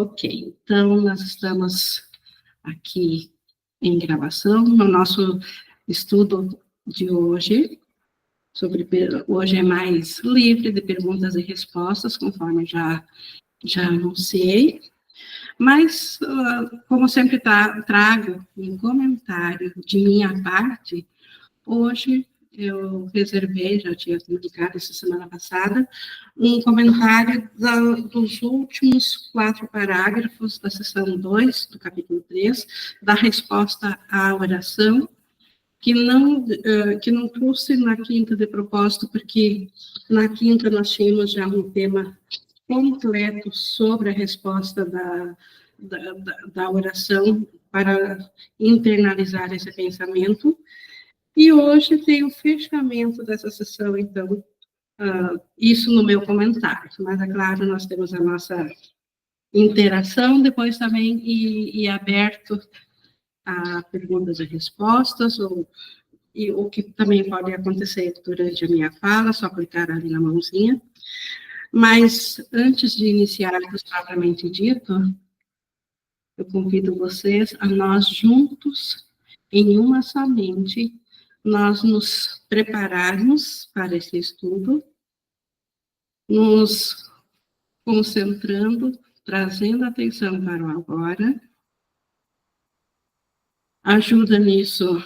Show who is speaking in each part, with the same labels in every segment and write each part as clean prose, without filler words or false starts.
Speaker 1: Ok, então nós estamos aqui em gravação no nosso estudo de hoje, hoje é mais livre de perguntas e respostas, conforme já anunciei, mas, como sempre trago um comentário de minha parte, hoje eu reservei, já tinha comunicado essa semana passada, um comentário dos últimos 4 parágrafos da seção 2, do capítulo 3, da resposta à oração, que não trouxe na quinta de propósito, porque na quinta nós tínhamos já um tema completo sobre a resposta da oração para internalizar esse pensamento. E hoje tem o fechamento dessa sessão, então, isso no meu comentário. Mas, é claro, nós temos a nossa interação depois também e aberto a perguntas e respostas, e o que também pode acontecer durante a minha fala, só clicar ali na mãozinha. Mas, antes de iniciarmos propriamente dito, eu convido vocês a nós juntos, em uma só mente, nós nos prepararmos para esse estudo, nos concentrando, trazendo atenção para o agora. Ajuda nisso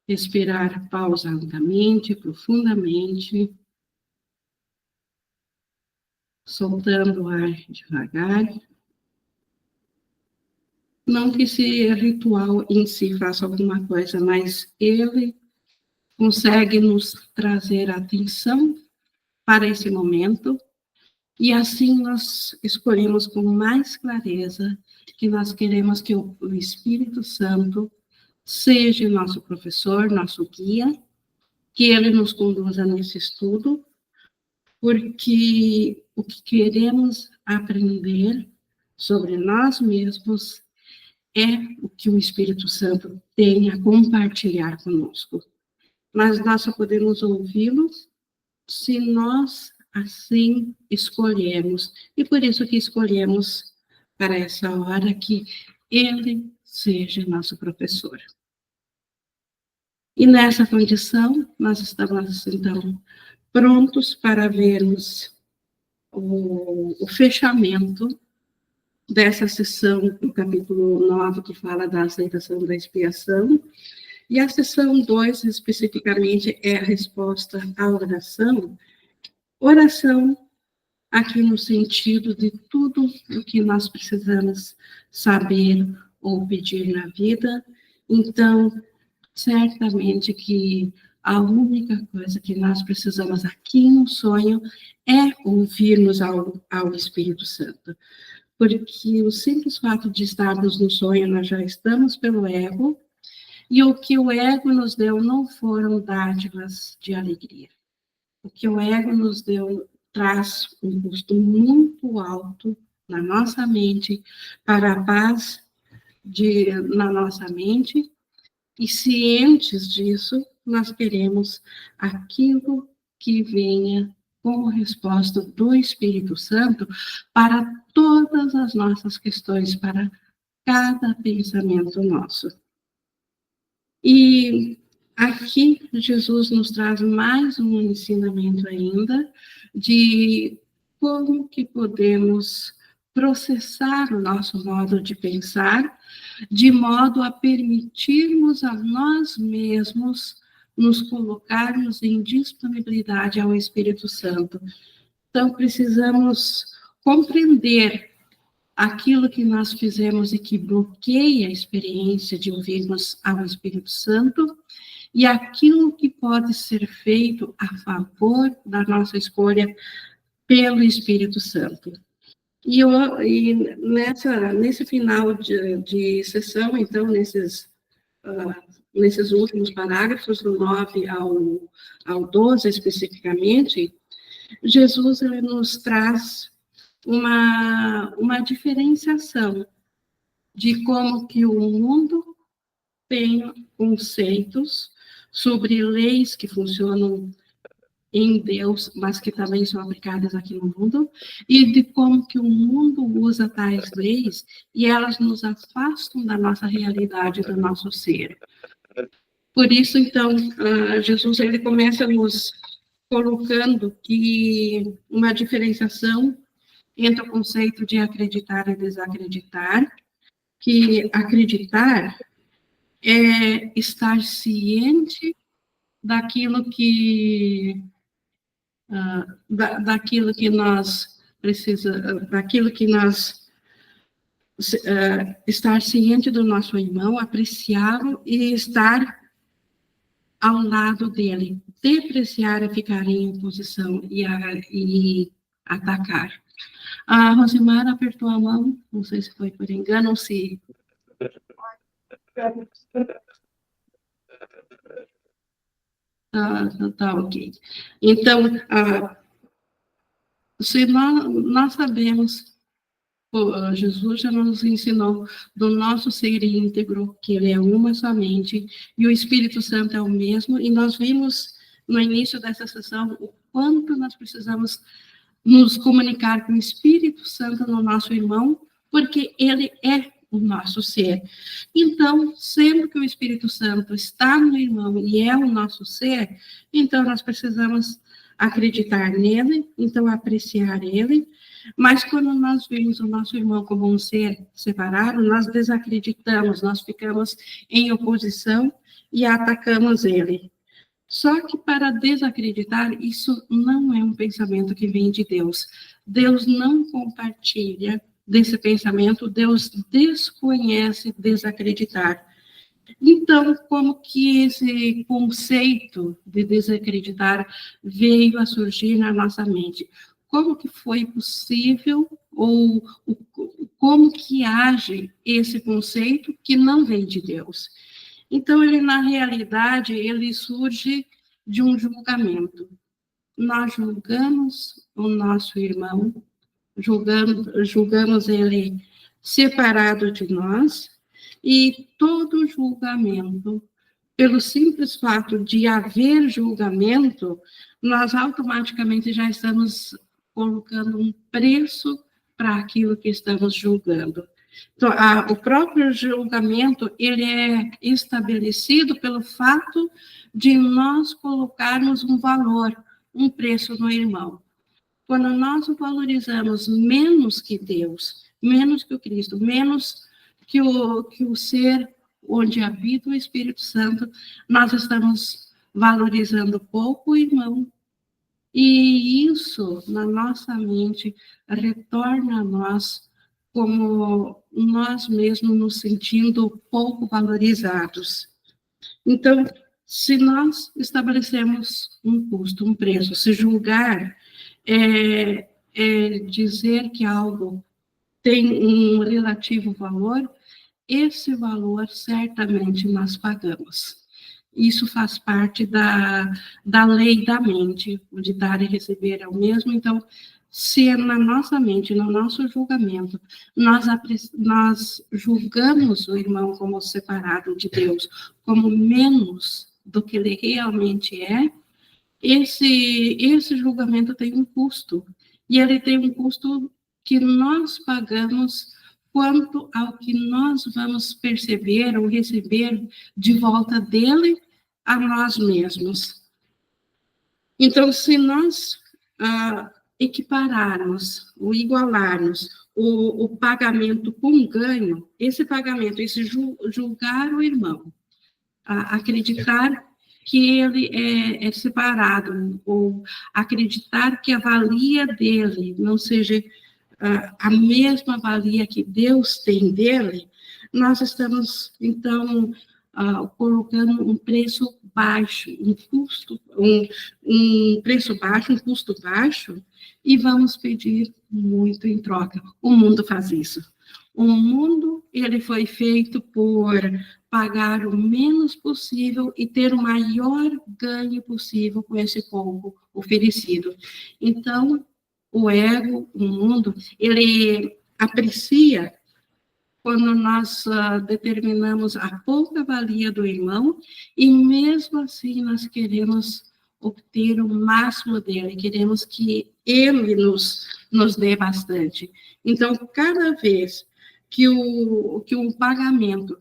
Speaker 1: respirar pausadamente, profundamente, soltando o ar devagar. Não que esse ritual em si faça alguma coisa, mas ele consegue nos trazer atenção para esse momento, e assim nós escolhemos com mais clareza que nós queremos que o Espírito Santo seja nosso professor, nosso guia, que ele nos conduza nesse estudo, porque o que queremos aprender sobre nós mesmos é o que o Espírito Santo tem a compartilhar conosco. Mas nós só podemos ouvi-lo se nós assim escolhemos. E por isso que escolhemos para essa hora que ele seja nosso professor. E nessa condição, nós estamos, então, prontos para vermos o fechamento dessa sessão do capítulo 9, que fala da aceitação da expiação. E a sessão 2, especificamente, é a resposta à oração. Oração, aqui no sentido de tudo o que nós precisamos saber ou pedir na vida. Então, certamente que a única coisa que nós precisamos aqui no sonho é ouvirmos ao Espírito Santo. Porque o simples fato de estarmos no sonho, nós já estamos pelo ego, e o que o ego nos deu não foram dádivas de alegria. O que o ego nos deu traz um custo muito alto na nossa mente, para a paz na nossa mente, e cientes disso, nós queremos aquilo que venha como resposta do Espírito Santo para todas as nossas questões, para cada pensamento nosso. E aqui Jesus nos traz mais um ensinamento ainda de como que podemos processar o nosso modo de pensar, de modo a permitirmos a nós mesmos nos colocarmos em disponibilidade ao Espírito Santo. Então, precisamos compreender aquilo que nós fizemos e que bloqueia a experiência de ouvirmos ao Espírito Santo, e aquilo que pode ser feito a favor da nossa escolha pelo Espírito Santo. E nesse final de sessão, então, nesses últimos parágrafos, do 9 ao 12 especificamente, Jesus ele nos traz uma diferenciação de como que o mundo tem conceitos sobre leis que funcionam em Deus, mas que também são aplicadas aqui no mundo, e de como que o mundo usa tais leis, e elas nos afastam da nossa realidade, do nosso ser. Por isso, então, Jesus ele começa nos colocando que uma diferenciação entre o conceito de acreditar e desacreditar, que acreditar é estar ciente daquilo que daquilo que nós daquilo que nós estar ciente do nosso irmão, apreciá-lo e estar ao lado dele. Depreciar é ficar em oposição e atacar. A Rosimara apertou a mão, não sei se foi por engano ou se... Tá ok. Então, se nós sabemos, Jesus já nos ensinou do nosso ser íntegro, que ele é uma somente, e o Espírito Santo é o mesmo, e nós vimos no início dessa sessão o quanto nós precisamos nos comunicar com o Espírito Santo no nosso irmão, porque ele é o nosso ser. Então, sempre que o Espírito Santo está no irmão e é o nosso ser, então nós precisamos acreditar nele, então apreciar ele, mas quando nós vemos o nosso irmão como um ser separado, nós desacreditamos, nós ficamos em oposição e atacamos ele. Só que para desacreditar, isso não é um pensamento que vem de Deus. Deus não compartilha desse pensamento, Deus desconhece desacreditar. Então, como que esse conceito de desacreditar veio a surgir na nossa mente? Como que foi possível, ou como que age esse conceito que não vem de Deus? Então, ele, na realidade, ele surge de um julgamento. Nós julgamos o nosso irmão, julgamos ele separado de nós, e todo julgamento, pelo simples fato de haver julgamento, nós automaticamente já estamos colocando um preço para aquilo que estamos julgando. Então, o próprio julgamento, ele é estabelecido pelo fato de nós colocarmos um valor, um preço no irmão. Quando nós o valorizamos menos que Deus, menos que o Cristo, menos que o ser onde habita o Espírito Santo, nós estamos valorizando pouco o irmão. E isso, na nossa mente, retorna a nós como nós mesmos nos sentindo pouco valorizados. Então, se nós estabelecemos um custo, um preço, se julgar é dizer que algo tem um relativo valor, esse valor certamente nós pagamos. Isso faz parte da lei da mente, de dar e receber é o mesmo. Então, se na nossa mente, no nosso julgamento, nós julgamos o irmão como separado de Deus, como menos do que ele realmente é, esse julgamento tem um custo. E ele tem um custo que nós pagamos quanto ao que nós vamos perceber ou receber de volta dele a nós mesmos. Então, se nós equipararmos, ou igualarmos o pagamento com ganho, esse pagamento, esse julgar o irmão, acreditar que ele é separado, ou acreditar que a valia dele não seja a mesma valia que Deus tem dele, nós estamos, então, colocando um preço baixo, um preço baixo, um custo baixo, e vamos pedir muito em troca. O mundo faz isso. O mundo, ele foi feito por pagar o menos possível e ter o maior ganho possível com esse pouco oferecido. Então, o ego, o mundo, ele aprecia quando nós determinamos a pouca valia do irmão, e mesmo assim nós queremos obter o máximo dele, queremos que ele nos dê bastante. Então, cada vez que o pagamento,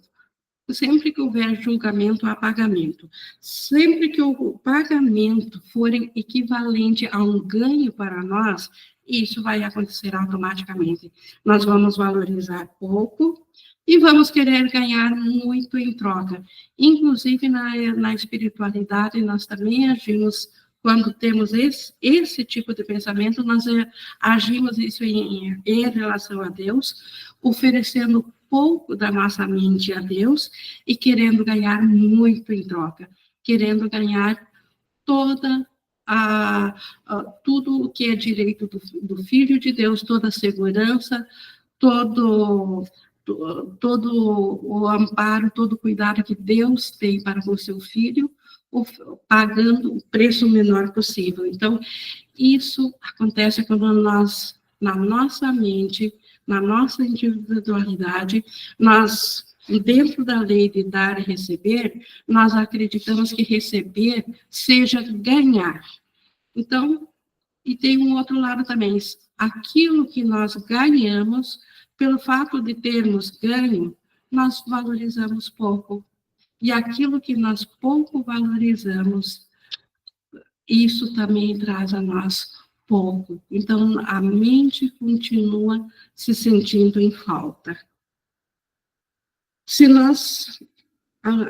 Speaker 1: sempre que houver julgamento, há pagamento. Sempre que o pagamento for equivalente a um ganho para nós, isso vai acontecer automaticamente. Nós vamos valorizar pouco e vamos querer ganhar muito em troca. Inclusive, na espiritualidade, nós também agimos, quando temos esse tipo de pensamento, nós agimos isso em relação a Deus, oferecendo pouco da nossa mente a Deus e querendo ganhar muito em troca, querendo ganhar toda tudo o que é direito do Filho de Deus, toda a segurança, todo o amparo, todo o cuidado que Deus tem para com o seu filho, pagando o preço menor possível. Então, isso acontece quando nós, na nossa mente, na nossa individualidade, nós, dentro da lei de dar e receber, nós acreditamos que receber seja ganhar. Então, e tem um outro lado também, aquilo que nós ganhamos, pelo fato de termos ganho, nós valorizamos pouco. E aquilo que nós pouco valorizamos, isso também traz a nós pouco. Então, a mente continua se sentindo em falta. Se nós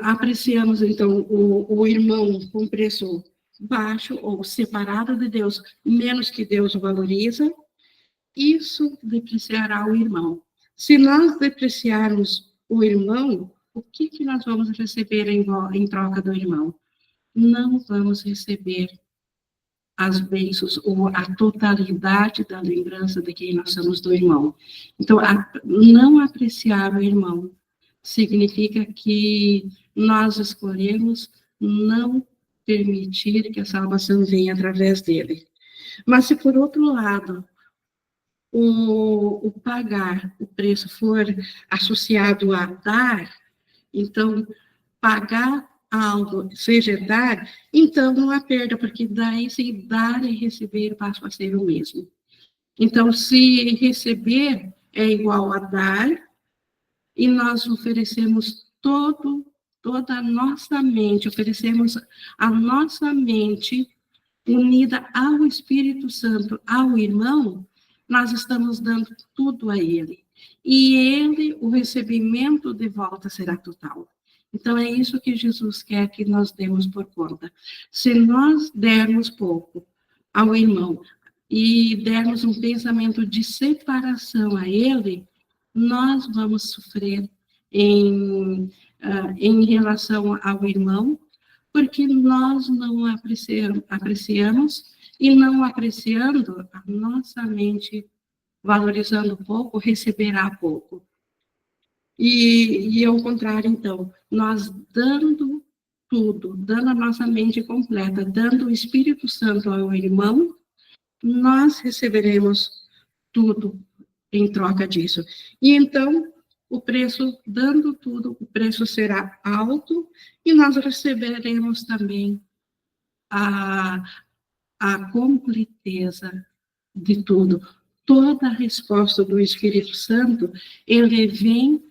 Speaker 1: apreciamos, então, o irmão com preço baixo ou separado de Deus, menos que Deus o valoriza, isso depreciará o irmão. Se nós depreciarmos o irmão, o que nós vamos receber em troca do irmão? Não vamos receber as bênçãos ou a totalidade da lembrança de quem nós somos do irmão. Então, não apreciar o irmão significa que nós escolhemos não permitir que a salvação venha através dele. Mas se, por outro lado, o pagar, o preço for associado a dar, então, pagar algo, seja dar, então não há perda, porque daí se dar e receber passam a ser o mesmo. Então, se receber é igual a dar, e nós oferecemos toda a nossa mente, oferecemos a nossa mente unida ao Espírito Santo, ao irmão, nós estamos dando tudo a ele. E ele, o recebimento de volta será total. Então, é isso que Jesus quer que nós demos por conta. Se nós dermos pouco ao irmão e dermos um pensamento de separação a ele, nós vamos sofrer em relação ao irmão, porque nós não apreciamos e não apreciando, a nossa mente, valorizando pouco, receberá pouco. E ao contrário, então, nós dando tudo, dando a nossa mente completa, dando o Espírito Santo ao irmão, nós receberemos tudo em troca disso. E então, o preço, dando tudo, o preço será alto e nós receberemos também a completeza de tudo. Toda a resposta do Espírito Santo, ele vem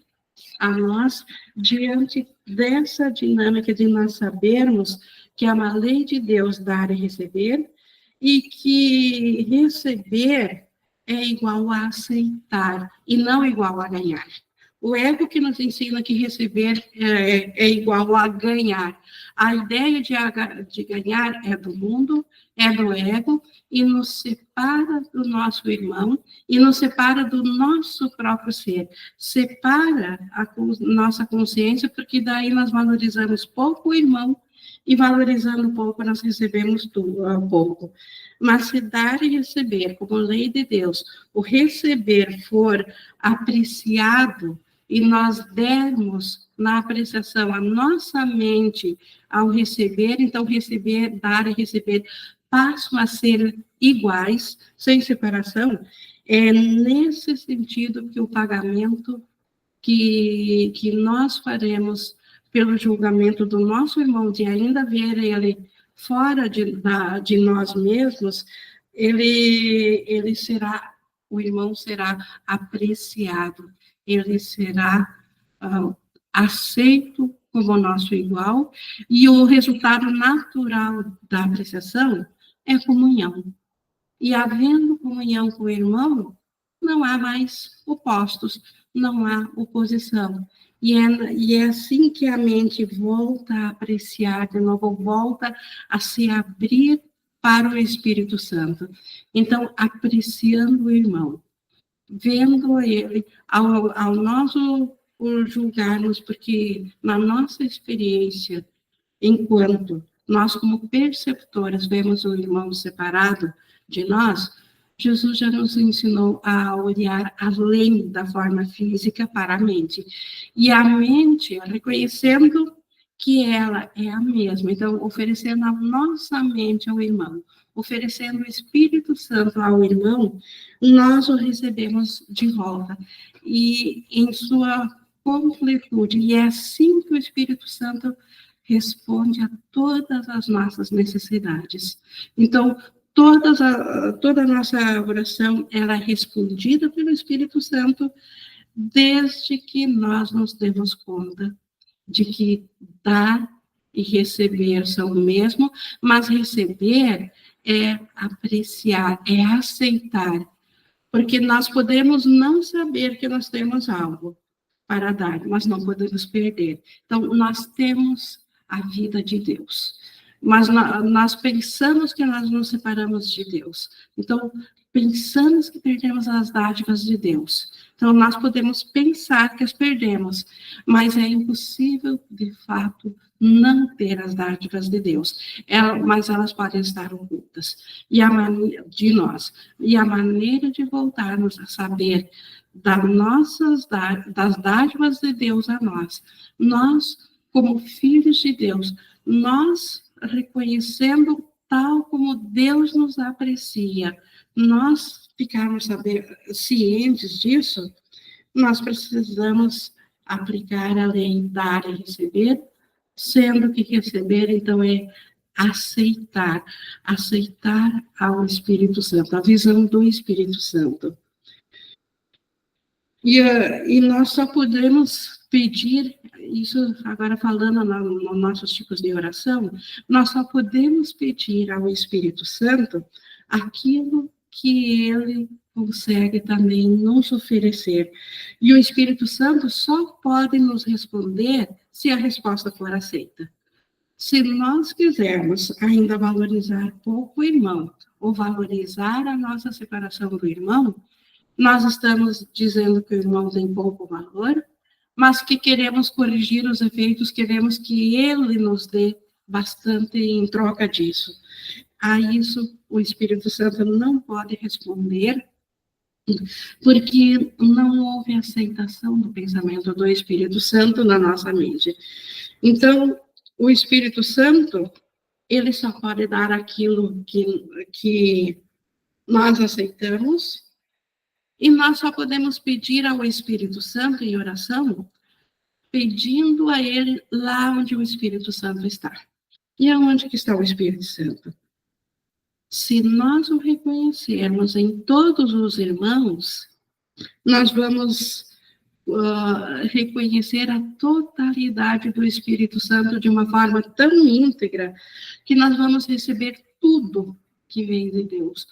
Speaker 1: a nós diante dessa dinâmica de nós sabermos que é uma lei de Deus dar e receber, e que receber é igual a aceitar e não igual a ganhar. O ego que nos ensina que receber é igual a ganhar. A ideia de ganhar é do mundo, é do ego, e nos separa do nosso irmão, e nos separa do nosso próprio ser. Separa a nossa consciência, porque daí nós valorizamos pouco o irmão, e valorizando pouco, nós recebemos pouco. Mas se dar e receber, como lei de Deus, o receber for apreciado, e nós dermos na apreciação a nossa mente ao receber, então receber, dar e receber passam a ser iguais, sem separação. É nesse sentido que o pagamento que nós faremos pelo julgamento do nosso irmão, de ainda ver ele fora de nós mesmos, o irmão será apreciado, ele será aceito como nosso igual, e o resultado natural da apreciação é comunhão. E havendo comunhão com o irmão, não há mais opostos, não há oposição. E é assim que a mente volta a apreciar, de novo, volta a se abrir para o Espírito Santo. Então, apreciando o irmão, vendo ele, ao nós o julgarmos, porque na nossa experiência, enquanto nós, como perceptoras, vemos o irmão separado de nós, Jesus já nos ensinou a olhar além da forma física para a mente. E a mente, reconhecendo que ela é a mesma, então, oferecendo a nossa mente ao irmão, oferecendo o Espírito Santo ao irmão, nós o recebemos de volta. E em sua completude, e é assim que o Espírito Santo responde a todas as nossas necessidades. Então, toda a nossa oração, ela é respondida pelo Espírito Santo, desde que nós nos demos conta de que dar e receber são o mesmo, mas receber é apreciar, é aceitar, porque nós podemos não saber que nós temos algo para dar, mas não podemos perder. Então, nós temos a vida de Deus, mas nós pensamos que nós nos separamos de Deus. Então, pensamos que perdemos as dádivas de Deus. Então, nós podemos pensar que as perdemos, mas é impossível, de fato, não ter as dádivas de Deus. Mas elas podem estar ocultas. De nós. E a maneira de voltarmos a saber das dádivas de Deus a nós, como filhos de Deus, nós reconhecendo tal como Deus nos aprecia, nós ficarmos cientes disso, nós precisamos aplicar a lei dar e receber, sendo que receber, então, é aceitar ao Espírito Santo, a visão do Espírito Santo. E nós só podemos pedir, isso agora falando nos nossos tipos de oração, nós só podemos pedir ao Espírito Santo aquilo que ele consegue também nos oferecer. E o Espírito Santo só pode nos responder se a resposta for aceita. Se nós quisermos ainda valorizar pouco o irmão, ou valorizar a nossa separação do irmão, nós estamos dizendo que o irmão tem pouco valor, mas que queremos corrigir os efeitos, queremos que ele nos dê bastante em troca disso. A isso o Espírito Santo não pode responder, porque não houve aceitação do pensamento do Espírito Santo na nossa mente. Então, o Espírito Santo, ele só pode dar aquilo que nós aceitamos, e nós só podemos pedir ao Espírito Santo em oração, pedindo a ele lá onde o Espírito Santo está. E aonde que está o Espírito Santo? Se nós o reconhecermos em todos os irmãos, nós vamos reconhecer a totalidade do Espírito Santo de uma forma tão íntegra, que nós vamos receber tudo que vem de Deus,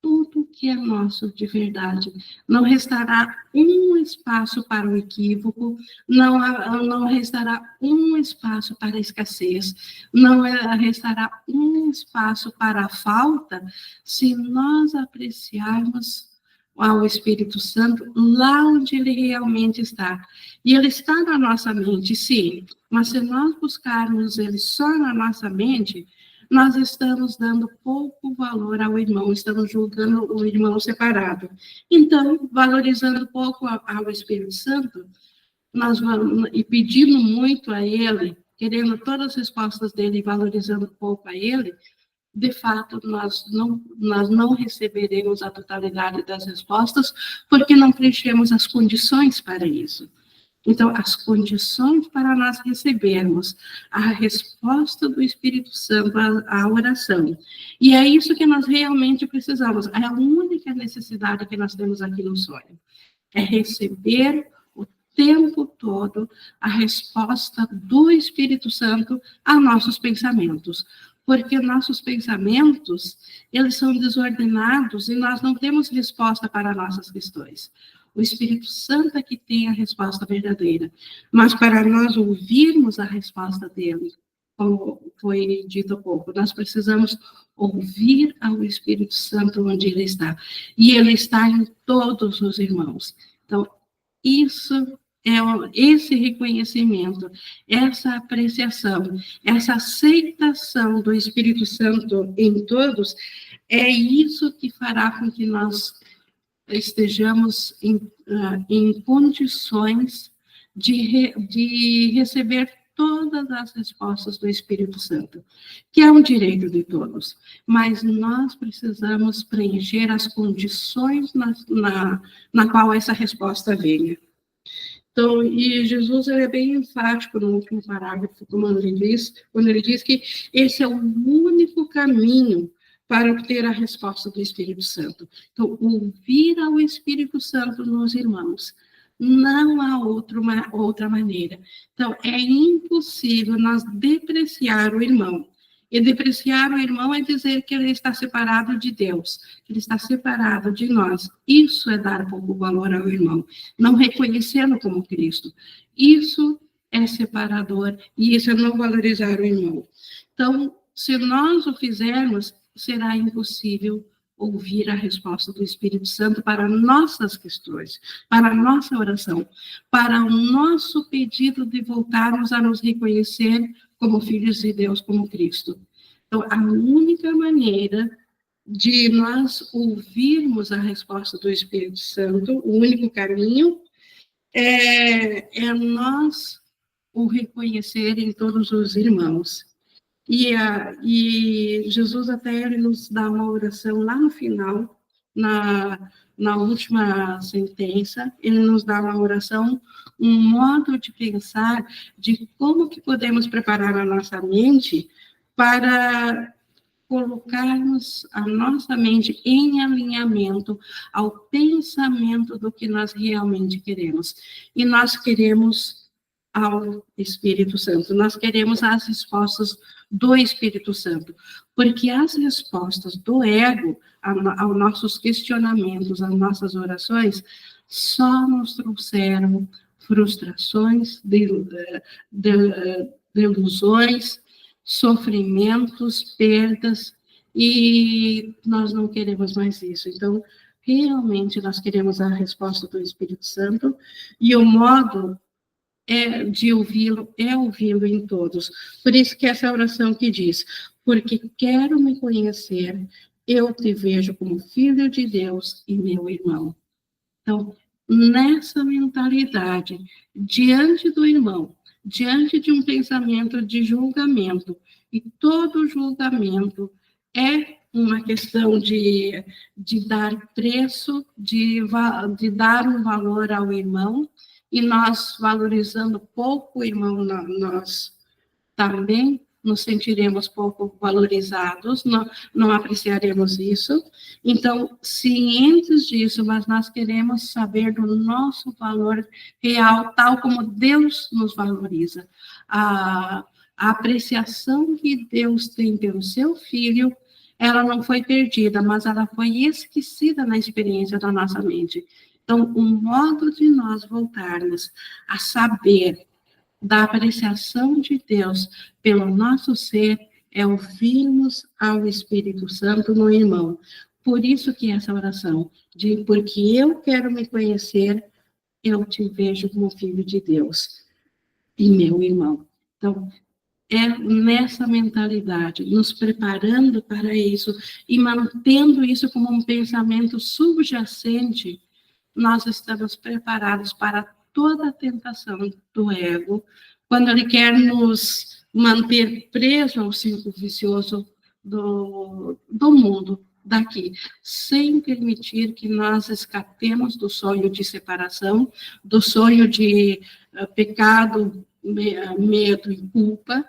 Speaker 1: tudo que é nosso de verdade. Não restará um espaço para o equívoco, não restará um espaço para a escassez, não restará um espaço para a falta, se nós apreciarmos ao Espírito Santo lá onde ele realmente está. E ele está na nossa mente, sim, mas se nós buscarmos ele só na nossa mente, nós estamos dando pouco valor ao irmão, estamos julgando o irmão separado. Então, valorizando pouco ao Espírito Santo, nós vamos, e pedindo muito a ele, querendo todas as respostas dele e valorizando pouco a ele, de fato, nós não receberemos a totalidade das respostas, porque não preenchemos as condições para isso. Então, as condições para nós recebermos a resposta do Espírito Santo à oração. E é isso que nós realmente precisamos. É a única necessidade que nós temos aqui no sonho. É receber o tempo todo a resposta do Espírito Santo a nossos pensamentos. Porque nossos pensamentos, eles são desordenados e nós não temos resposta para nossas questões. O Espírito Santo é que tem a resposta verdadeira. Mas para nós ouvirmos a resposta dele, como foi dito há pouco, nós precisamos ouvir ao Espírito Santo onde ele está. E ele está em todos os irmãos. Então, esse reconhecimento, essa apreciação, essa aceitação do Espírito Santo em todos, é isso que fará com que nós estejamos em condições de receber todas as respostas do Espírito Santo, que é um direito de todos, mas nós precisamos preencher as condições na qual essa resposta venha. Então, e Jesus é bem enfático no último parágrafo, quando ele diz que esse é o único caminho para obter a resposta do Espírito Santo. Então, ouvir ao Espírito Santo nos irmãos. Não há outra maneira. Então, é impossível nós depreciar o irmão. E depreciar o irmão é dizer que ele está separado de Deus, que ele está separado de nós. Isso é dar pouco valor ao irmão, não reconhecê-lo como Cristo. Isso é separador e isso é não valorizar o irmão. Então, se nós o fizermos, será impossível ouvir a resposta do Espírito Santo para nossas questões, para a nossa oração, para o nosso pedido de voltarmos a nos reconhecer como filhos de Deus, como Cristo. Então, a única maneira de nós ouvirmos a resposta do Espírito Santo, o único caminho, é nós o reconhecer em todos os irmãos. E Jesus até ele nos dá uma oração lá no final, na última sentença, ele nos dá uma oração, um modo de pensar de como que podemos preparar a nossa mente para colocarmos a nossa mente em alinhamento ao pensamento do que nós realmente queremos. E nós queremos ao Espírito Santo, nós queremos as respostas do Espírito Santo, porque as respostas do ego aos nossos questionamentos, às nossas orações, só nos trouxeram frustrações, delusões, sofrimentos, perdas, e nós não queremos mais isso. Então, realmente, nós queremos a resposta do Espírito Santo, e o modo de ouvi-lo em todos. Por isso que essa oração que diz, porque quero me conhecer, eu te vejo como filho de Deus e meu irmão. Então, nessa mentalidade, diante do irmão, diante de um pensamento de julgamento, e todo julgamento é uma questão de dar preço, de dar um valor ao irmão, e nós valorizando pouco o irmão, nós também nos sentiremos pouco valorizados, não apreciaremos isso. Então, cientes disso, mas nós queremos saber do nosso valor real, tal como Deus nos valoriza. A apreciação que Deus tem pelo seu Filho, ela não foi perdida, mas ela foi esquecida na experiência da nossa mente. Então, o modo de nós voltarmos a saber da apreciação de Deus pelo nosso ser é ouvirmos ao Espírito Santo no irmão. Por isso que essa oração, porque eu quero me conhecer, eu te vejo como filho de Deus e meu irmão. Então, é nessa mentalidade, nos preparando para isso e mantendo isso como um pensamento subjacente, nós estamos preparados para toda a tentação do ego, quando ele quer nos manter presos ao ciclo vicioso do mundo, daqui, sem permitir que nós escapemos do sonho de separação, do sonho de pecado, medo e culpa,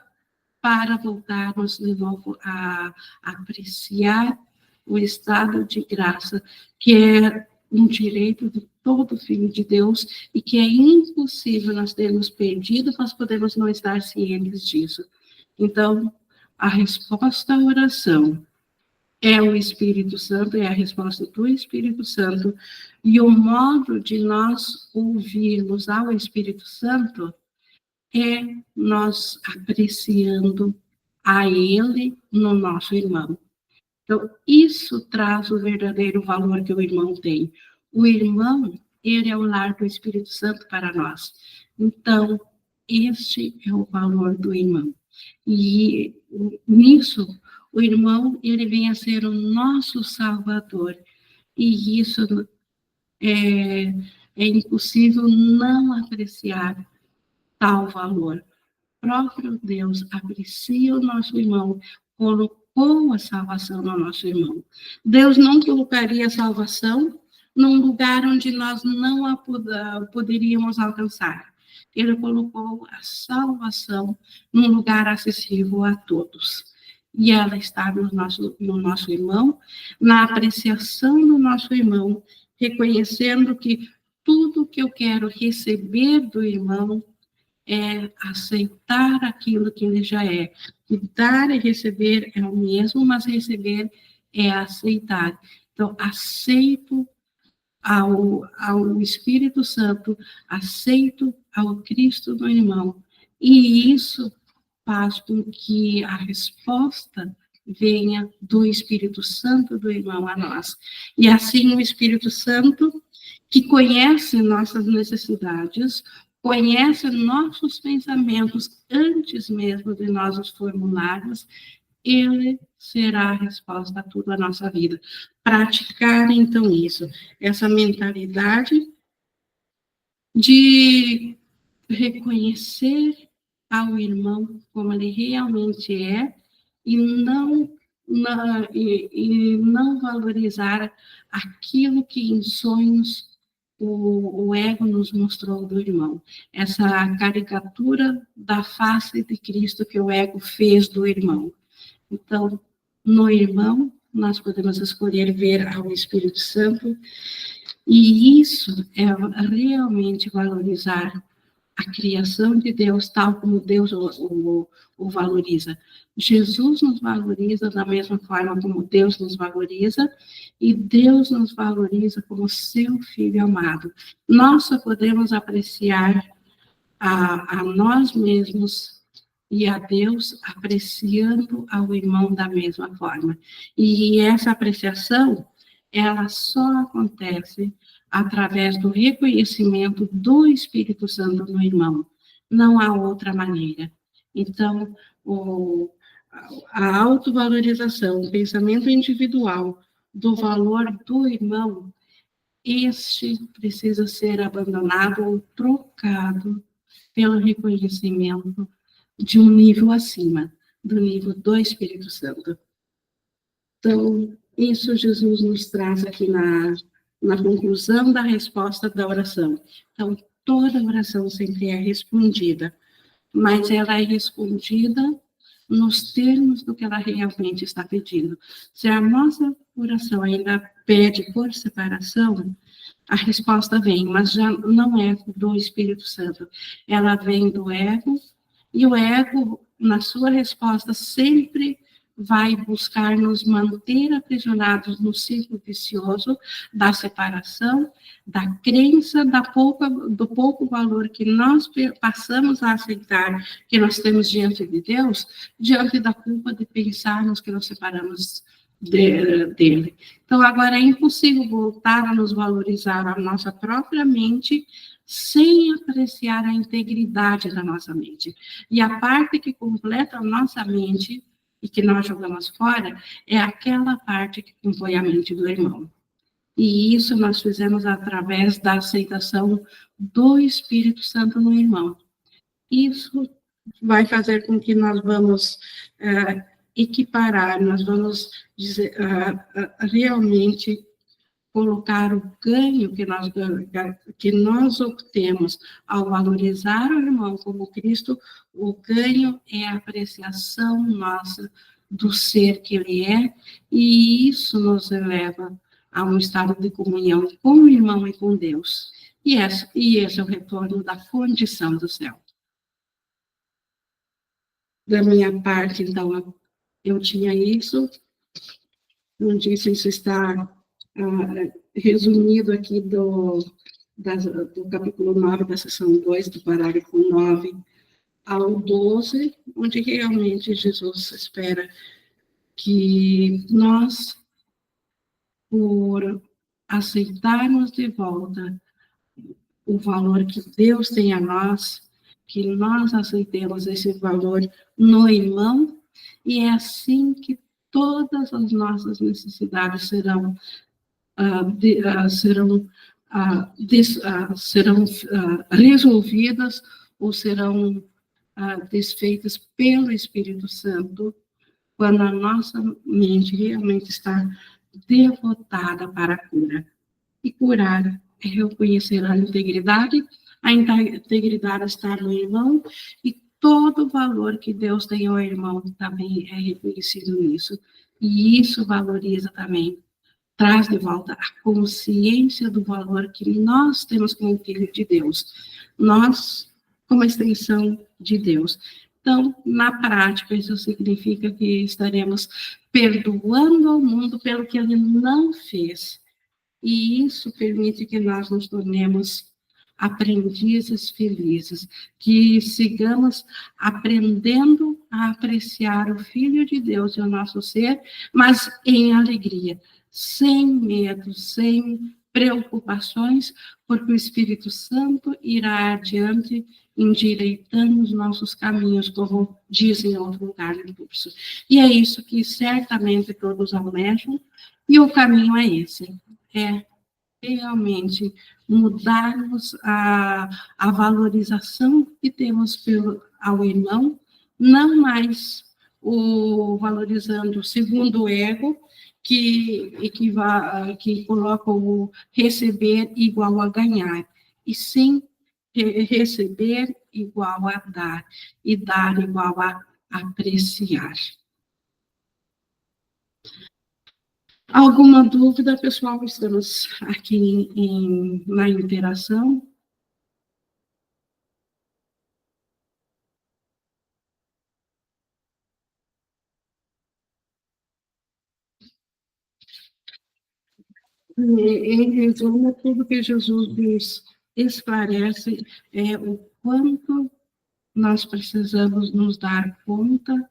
Speaker 1: para voltarmos de novo a apreciar o estado de graça, que é um direito de todo filho de Deus e que é impossível nós termos perdido, nós podemos não estar cientes disso. Então, a resposta à oração é o Espírito Santo, é a resposta do Espírito Santo, e o modo de nós ouvirmos ao Espírito Santo é nós apreciando a Ele no nosso irmão. Então, isso traz o verdadeiro valor que o irmão tem. O irmão, ele é o lar do Espírito Santo para nós. Então, este é o valor do irmão. E nisso, o irmão, ele vem a ser o nosso Salvador. E isso é impossível não apreciar tal valor. O próprio Deus aprecia o nosso irmão, colocou a salvação no nosso irmão. Deus não colocaria a salvação num lugar onde nós não a poderíamos alcançar. Ele colocou a salvação num lugar acessível a todos. E ela está no nosso irmão, na apreciação do nosso irmão, reconhecendo que tudo que eu quero receber do irmão é aceitar aquilo que ele já é. E dar e receber é o mesmo, mas receber é aceitar. Então, aceito ao Espírito Santo, aceito ao Cristo do irmão. E isso faz com que a resposta venha do Espírito Santo do irmão a nós. E assim o Espírito Santo, que conhece nossas necessidades, conhece nossos pensamentos antes mesmo de nós os formularmos, ele será a resposta a tudo a nossa vida. Praticar, então, isso, essa mentalidade de reconhecer ao irmão como ele realmente é e não valorizar aquilo que em sonhos o ego nos mostrou do irmão. Essa caricatura da face de Cristo que o ego fez do irmão. Então, no irmão, nós podemos escolher ver ao Espírito Santo, e isso é realmente valorizar a criação de Deus tal como Deus o valoriza. Jesus nos valoriza da mesma forma como Deus nos valoriza, e Deus nos valoriza como seu Filho amado. Nós só podemos apreciar a nós mesmos e a Deus apreciando ao irmão da mesma forma. E essa apreciação, ela só acontece através do reconhecimento do Espírito Santo no irmão. Não há outra maneira. Então, a autovalorização, o pensamento individual do valor do irmão, este precisa ser abandonado ou trocado pelo reconhecimento de um nível acima, do nível do Espírito Santo. Então, isso Jesus nos traz aqui na conclusão da resposta da oração. Então, toda oração sempre é respondida, mas ela é respondida nos termos do que ela realmente está pedindo. Se a nossa oração ainda pede por separação, a resposta vem, mas já não é do Espírito Santo. Ela vem do ego, e o ego, na sua resposta, sempre vai buscar nos manter aprisionados no ciclo vicioso da separação, da crença, do pouco valor que nós passamos a aceitar, que nós temos diante de Deus, diante da culpa de pensarmos que nos separamos dele. Então, agora é impossível voltar a nos valorizar a nossa própria mente sem apreciar a integridade da nossa mente. E a parte que completa a nossa mente e que nós jogamos fora é aquela parte que compõe a mente do irmão. E isso nós fizemos através da aceitação do Espírito Santo no irmão. Isso vai fazer com que nós vamos equiparar, nós vamos dizer, realmente colocar o ganho que nós obtemos ao valorizar o irmão como Cristo, o ganho é a apreciação nossa do ser que ele é, e isso nos eleva a um estado de comunhão com o irmão e com Deus. E esse é o retorno da condição do céu. Da minha parte, então, eu tinha isso, não disse, isso está resumido aqui do capítulo 9, da seção 2, do parágrafo 9 ao 12, onde realmente Jesus espera que nós, por aceitarmos de volta o valor que Deus tem a nós, que nós aceitemos esse valor no irmão, e é assim que todas as nossas necessidades serão resolvidas ou serão desfeitas pelo Espírito Santo, quando a nossa mente realmente está devotada para a cura. E curar é reconhecer a integridade está no irmão, e todo o valor que Deus tem ao irmão também é reconhecido nisso. E isso valoriza também, traz de volta a consciência do valor que nós temos como filho de Deus. Nós, como extensão de Deus. Então, na prática, isso significa que estaremos perdoando ao mundo pelo que ele não fez. E isso permite que nós nos tornemos aprendizes felizes, que sigamos aprendendo a apreciar o Filho de Deus e o nosso ser, mas em alegria, sem medo, sem preocupações, porque o Espírito Santo irá adiante, endireitando os nossos caminhos, como diz em outro lugar do curso. E é isso que certamente todos almejam, e o caminho é esse, é realmente mudarmos a valorização que temos ao irmão, não mais o valorizando segundo o ego, que coloca o receber igual a ganhar, e sim receber igual a dar, e dar igual a apreciar. Alguma dúvida, pessoal? Estamos aqui na interação. Em resumo, tudo que Jesus nos esclarece é o quanto nós precisamos nos dar conta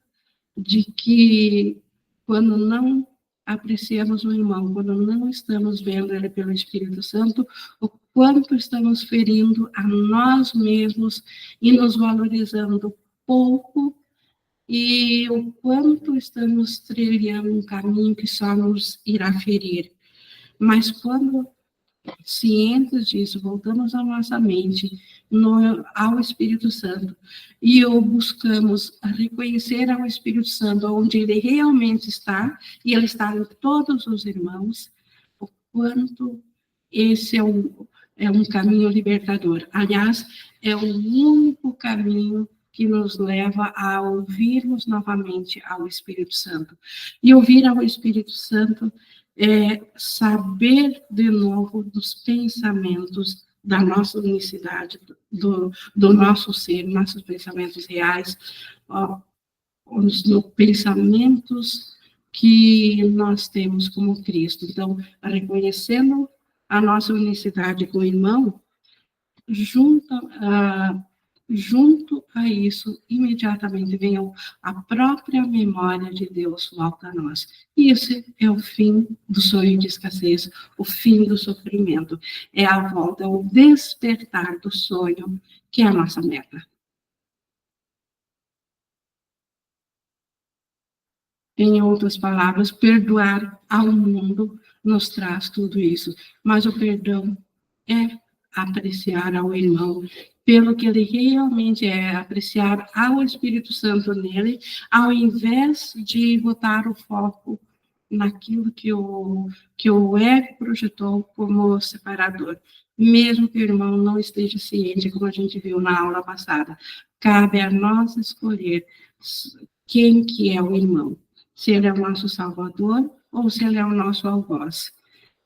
Speaker 1: de que, quando não apreciamos o irmão, quando não estamos vendo ele pelo Espírito Santo, o quanto estamos ferindo a nós mesmos e nos valorizando pouco, e o quanto estamos trilhando um caminho que só nos irá ferir. Mas quando cientes disso, voltamos a nossa mente ao Espírito Santo e o buscamos reconhecer ao Espírito Santo onde ele realmente está, e ele está em todos os irmãos, o quanto esse é um caminho libertador. Aliás, é o único caminho que nos leva a ouvirmos novamente ao Espírito Santo. E ouvir ao Espírito Santo é saber de novo dos pensamentos da nossa unicidade, do nosso ser, nossos pensamentos reais, os pensamentos que nós temos como Cristo. Então, reconhecendo a nossa unicidade com o irmão, junto a isso, imediatamente vem a própria memória de Deus volta a nós. E esse é o fim do sonho de escassez, o fim do sofrimento. É a volta, é o despertar do sonho, que é a nossa meta. Em outras palavras, perdoar ao mundo nos traz tudo isso. Mas o perdão é apreciar ao irmão pelo que ele realmente é, apreciar ao Espírito Santo nele, ao invés de botar o foco naquilo que o ego projetou como separador. Mesmo que o irmão não esteja ciente, como a gente viu na aula passada, cabe a nós escolher quem que é o irmão, se ele é o nosso salvador ou se ele é o nosso algoz.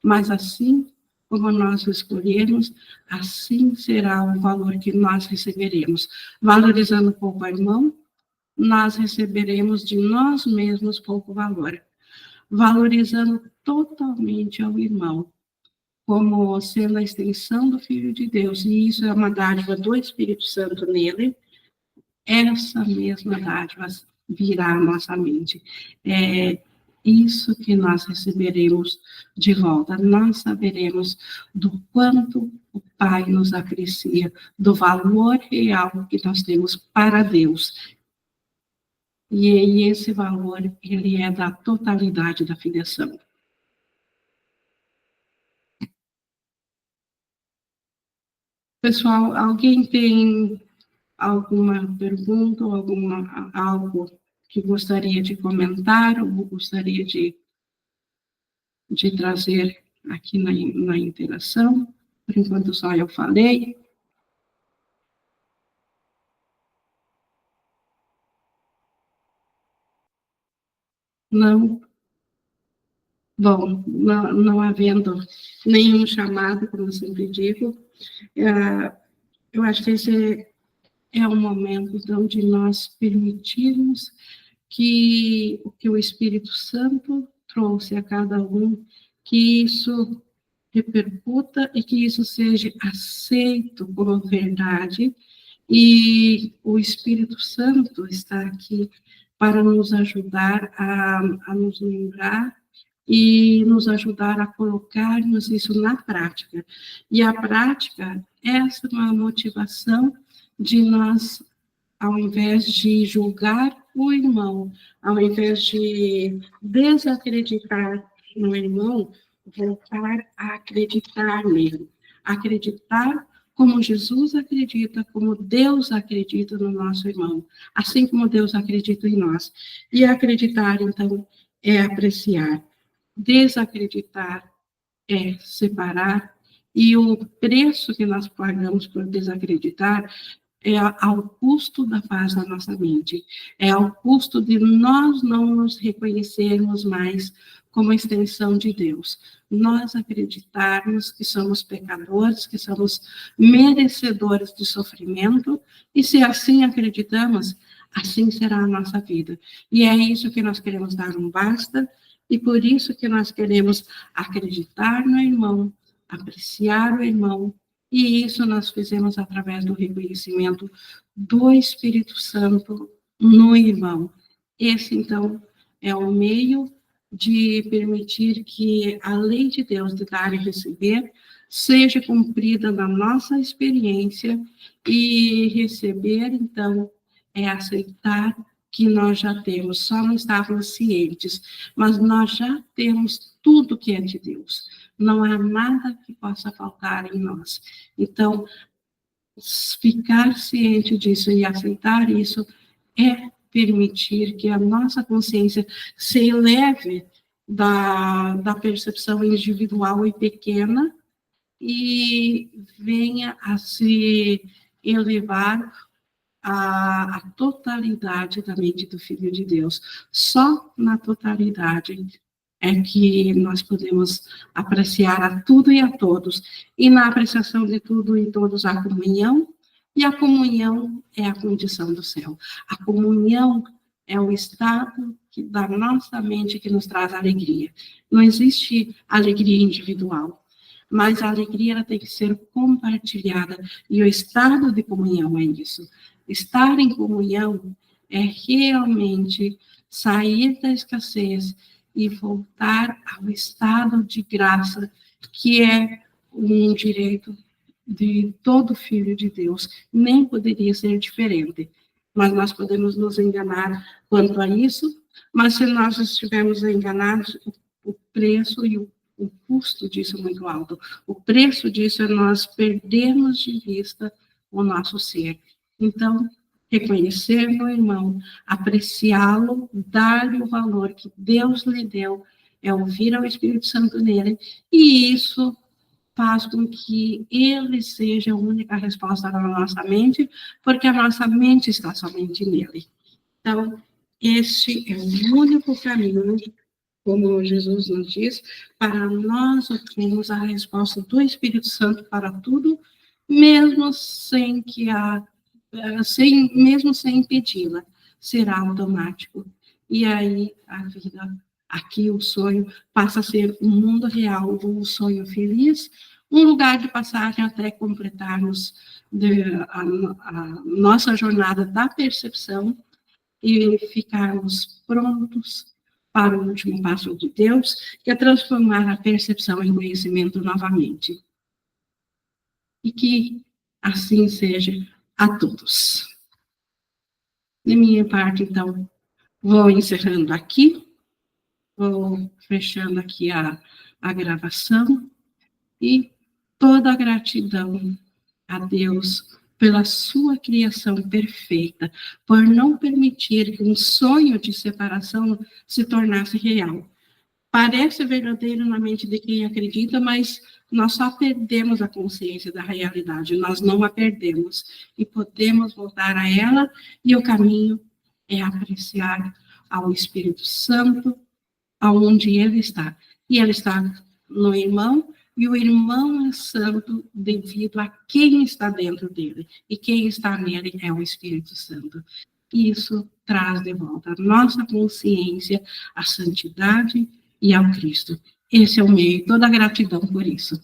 Speaker 1: Mas assim como nós o escolhermos, assim será o valor que nós receberemos. Valorizando pouco o irmão, nós receberemos de nós mesmos pouco valor. Valorizando totalmente ao irmão, como sendo a extensão do Filho de Deus, e isso é uma dádiva do Espírito Santo nele, essa mesma dádiva virá à nossa mente. É isso que nós receberemos de volta. Nós saberemos do quanto o Pai nos aprecia, do valor real que nós temos para Deus. E esse valor, ele é da totalidade da filiação. Pessoal, alguém tem alguma pergunta ou algo que gostaria de comentar ou gostaria de trazer aqui na interação? Por enquanto, só eu falei. Não. Bom, não havendo nenhum chamado, como eu sempre digo, eu acho que esse é o momento, então, de nós permitirmos que o que o Espírito Santo trouxe a cada um, que isso repercuta e que isso seja aceito como verdade, e o Espírito Santo está aqui para nos ajudar a nos lembrar e nos ajudar a colocarmos isso na prática. E a prática, essa é uma motivação de nós, ao invés de julgar o irmão, ao invés de desacreditar no irmão, voltar a acreditar nele. Acreditar como Jesus acredita, como Deus acredita no nosso irmão, assim como Deus acredita em nós. E acreditar, então, é apreciar. Desacreditar é separar, e o preço que nós pagamos por desacreditar é ao custo da paz da nossa mente, é ao custo de nós não nos reconhecermos mais como extensão de Deus, nós acreditarmos que somos pecadores, que somos merecedores de sofrimento, e se assim acreditamos, assim será a nossa vida. E é isso que nós queremos dar um basta, e por isso que nós queremos acreditar no irmão, apreciar o irmão, e isso nós fizemos através do reconhecimento do Espírito Santo no irmão. Esse, então, é o meio de permitir que a lei de Deus de dar e receber seja cumprida na nossa experiência, e receber, então, é aceitar que nós já temos, só não estávamos cientes, mas nós já temos tudo que é de Deus. Não há nada que possa faltar em nós. Então, ficar ciente disso e aceitar isso é permitir que a nossa consciência se eleve da percepção individual e pequena e venha a se elevar a totalidade da mente do Filho de Deus. Só na totalidade é que nós podemos apreciar a tudo e a todos. E na apreciação de tudo e todos, a comunhão, e a comunhão é a condição do céu. A comunhão é o estado da nossa mente que nos traz alegria. Não existe alegria individual, mas a alegria ela tem que ser compartilhada, e o estado de comunhão é isso. Estar em comunhão é realmente sair da escassez e voltar ao estado de graça, que é um direito de todo filho de Deus. Nem poderia ser diferente. Mas nós podemos nos enganar quanto a isso, mas se nós estivermos enganados, o preço e o custo disso é muito alto. O preço disso é nós perdermos de vista o nosso ser. Então, reconhecer meu irmão, apreciá-lo, dar-lhe o valor que Deus lhe deu, é ouvir ao Espírito Santo nele, e isso faz com que ele seja a única resposta da nossa mente, porque a nossa mente está somente nele. Então, este é o único caminho, como Jesus nos diz, para nós obtermos a resposta do Espírito Santo para tudo, mesmo sem mesmo sem pedi-la, será automático. E aí a vida, aqui o sonho passa a ser um mundo real, um sonho feliz, um lugar de passagem até completarmos a nossa jornada da percepção e ficarmos prontos para o último passo de Deus, que é transformar a percepção em conhecimento novamente. E que assim seja a todos. Da minha parte, então, vou encerrando aqui, vou fechando aqui a gravação, e toda a gratidão a Deus pela sua criação perfeita, por não permitir que um sonho de separação se tornasse real. Parece verdadeiro na mente de quem acredita, mas nós só perdemos a consciência da realidade, nós não a perdemos, e podemos voltar a ela, e o caminho é apreciar ao Espírito Santo, aonde ele está. E ele está no irmão, e o irmão é santo devido a quem está dentro dele. E quem está nele é o Espírito Santo. Isso traz de volta a nossa consciência, a santidade e ao Cristo. Esse é o meio, toda a gratidão por isso.